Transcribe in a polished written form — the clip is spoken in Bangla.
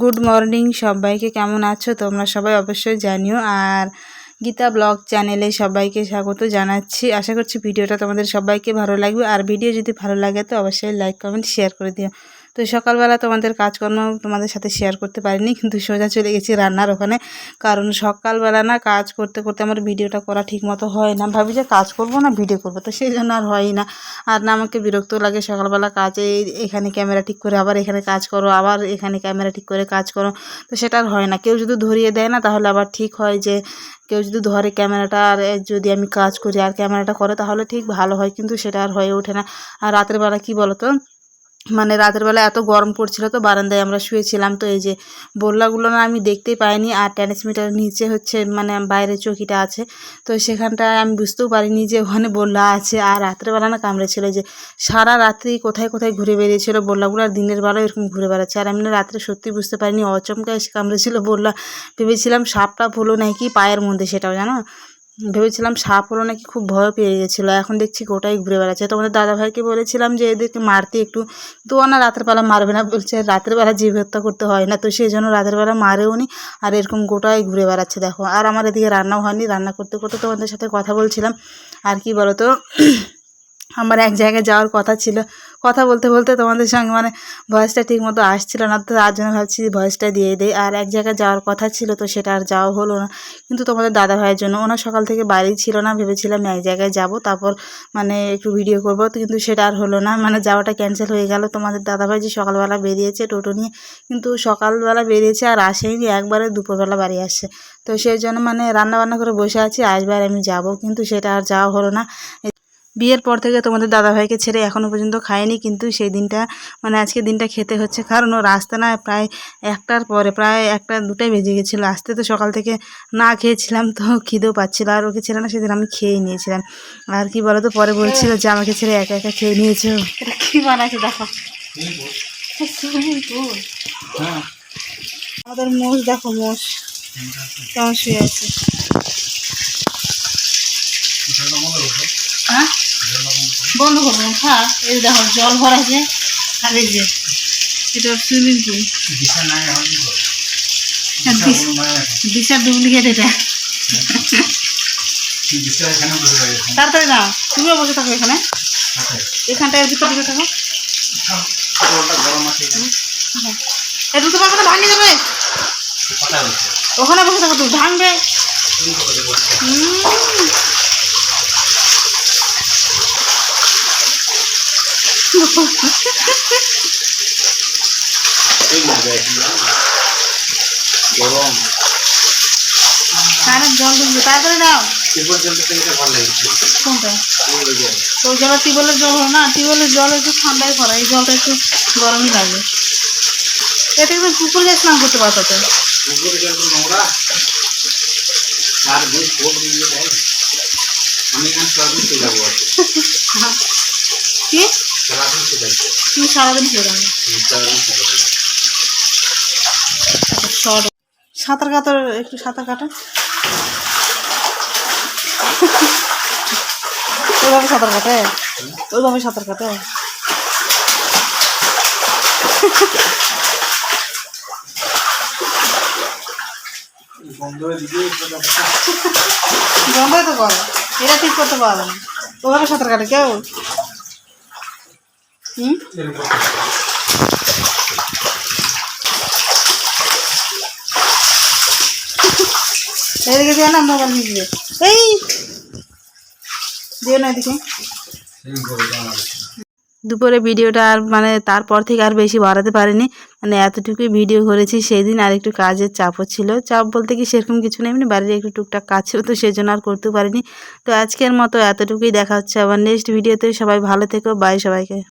গুড মর্নিং সবাইকে, কেমন আছো তোমরা সবাই অবশ্যই জানিও। আর গীতা ব্লগ চ্যানেলে সবাইকে স্বাগত জানাচ্ছি। আশা করছি ভিডিওটা তোমাদের সবাইকে ভালো লাগবে। আর ভিডিও যদি ভালো লাগে তো অবশ্যই লাইক কমেন্ট শেয়ার করে দিও। তো সকালবেলা তোমাদের কাজকর্ম তোমাদের সাথে শেয়ার করতে পারিনি, কিন্তু সোজা চলে গেছি রান্নার ওখানে। কারণ সকালবেলা না কাজ করতে করতে আমার ভিডিওটা করা ঠিক মতো হয় না। ভাবি যে কাজ করব না ভিডিও করব, তো সেই জন্য আর হয়ই না। আর না আমাকে বিরক্ত লাগে সকালবেলা কাজে, এখানে ক্যামেরা ঠিক করে আবার এখানে কাজ করো, আবার এখানে ক্যামেরা ঠিক করে কাজ করো, তো সেটা আর হয় না। কেউ যদি ধরিয়ে দেয় না তাহলে আবার ঠিক হয়, যে কেউ যদি ধরে ক্যামেরাটা আর যদি আমি কাজ করি আর ক্যামেরাটা করে তাহলে ঠিক ভালো হয়, কিন্তু সেটা আর হয়ে ওঠে না। আর রাতের বেলা কী বলো তো, মানে রাতের বেলা এত গরম পড়ছিল, তো বারান্দায় আমরা শুয়েছিলাম, তো এই যে বললাগুলো না আমি দেখতেই পাইনি। আর ট্রান্সমিটারের নিচে হচ্ছে মানে বাইরে চৌকিটা আছে, তো সেখানটায় আমি বুঝতেও পারিনি যে ওখানে বললা আছে। আর রাত্রেবেলা না কামড়েছিল, যে সারা রাত্রি কোথায় কোথায় ঘুরে বেরিয়েছিল বললাগুলো, আর দিনের বেলাও এরকম ঘুরে বেড়াচ্ছে। আর আমি না রাত্রে সত্যি বুঝতে পারিনি, অচমকা এসে কামড়েছিল বললা। ভেবেছিলাম সাপটা হলো নাকি পায়ের মধ্যে, সেটাও জানো ভেবেছিলাম সাপ হলো নাকি, খুব ভয় পেয়ে গেছিলো। এখন দেখছি গোটাই ঘুরে বেড়াচ্ছে। তোমাদের দাদাভাইকে বলেছিলাম যে এদেরকে মারতে একটু, তো না রাতের বেলা মারবে না বলছে, রাতের বেলা জীব হত্যা করতে হয় না, তো সেই জন্য রাতের বেলা মারেও নি। আর এরকম গোটাই ঘুরে বেড়াচ্ছে দেখো। আর আমার এদিকে রান্নাও হয়নি, রান্না করতে করতে তোমাদের সাথে কথা বলছিলাম। আর কি বলো তো, আমার এক জায়গায় যাওয়ার কথা ছিল, কথা বলতে বলতে তোমাদের সঙ্গে মানে ভয়েসটা ঠিক মতো আসছিল না, তো তার জন্য ভাবছি ভয়েসটা দিয়ে দিই। আর এক জায়গায় যাওয়ার কথা ছিল, তো সেটা আর যাওয়া হলো না। কিন্তু তোমাদের দাদা ভাইয়ের জন্য, ওনার সকাল থেকে বাড়ি ছিল না, ভেবেছিলাম এক জায়গায় যাব তারপর মানে একটু ভিডিও করব, তো কিন্তু সেটা আর হলো না, মানে যাওয়াটা ক্যান্সেল হয়ে গেল। তোমাদের দাদা ভাই যে সকালবেলা বেরিয়েছে টোটো নিয়ে, কিন্তু সকালবেলা বেরিয়েছে আর আসেনি, একবারে দুপুরবেলা বাড়ি আসছে। তো সেই জন্য মানে রান্না বান্না করে বসে আছি, আসবার আমি যাব, কিন্তু সেটা আর যাওয়া হলো না। বিয়ের পর থেকে তোমাদের দাদাভাইকে ছেড়ে এখনও পর্যন্ত খাইনি, কিন্তু সেই দিনটা মানে আজকে দিনটা খেতে হচ্ছে, কারণ ও রাস্তা না প্রায় একটার পরে, প্রায় একটা দুটাই বেজে গেছিলো আসতে। তো সকাল থেকে না খেয়েছিলাম, তো খিদেও পাচ্ছিলো, আর ওকে ছেড়ে না সেদিন আমি খেয়ে নিয়েছিলাম। আর কি বলো তো, পরে বলছিল যে আমাকে ছেড়ে একা একা খেয়ে নিয়েছো। এটা কী বানাইছে দেখো, আমাদের মোষ দেখো, মোষ কেমন শুয়ে আছে। হ্যাঁ বন্ধ করবো, হ্যাঁ এই দেখো জল ভরাছে। আর এই যে এটা সুইমিং পুল, দিশার ডুপ্লিকেট এটা। তাড়াতাড়ি না, তুমিও বসে থাকো এখানে, এখানটায় ভিতরে ঢুকে থাকো। এই দুটো পাখা ভাঙে যাবে, ওখানে বসে থাকো, তুই ভাঙবে। জল ঢুকবে, তাড়াতাড়ি দাও। কোনটা? ওই জল টিউবওয়েলের জল হয় না, টিউবওয়েলের জল একটু ঠান্ডাই করা, এই জলটা একটু গরমই লাগে। এটা কিন্তু পুকুরে যা স্নান করতে পারতো তো। কি তুমি সারাদিন খেয়ে যাবে, সাঁতার কাটার একটু সাঁতার কাটা, ওইভাবে সাঁতার কাটে, ওইভাবে সাঁতার কাটে। বন্ধই তো করে, এটা ঠিক করতে পারবে না, ওইভাবে সাঁতার কাটে কেউ। এদিকে দিয়ে না মোবাইল নিয়ে, এই দিয়ে না এদিকে। দুপুরে ভিডিওটা আর মানে তারপর থেকে আর বেশি বাড়াতে পারিনি, মানে এতটুকুই ভিডিও করেছি। সেই দিন আর একটু কাজের চাপও ছিল, চাপ বলতে কি সেরকম কিছু নেই, এমনি বাড়ির একটু টুকটাক কাজ ছিল, তো সেই জন্য আর করতেও পারিনি। তো আজকের মতো এতটুকুই, দেখা হচ্ছে আবার নেক্সট ভিডিওতে। সবাই ভালো থেকো, বাই সবাইকে।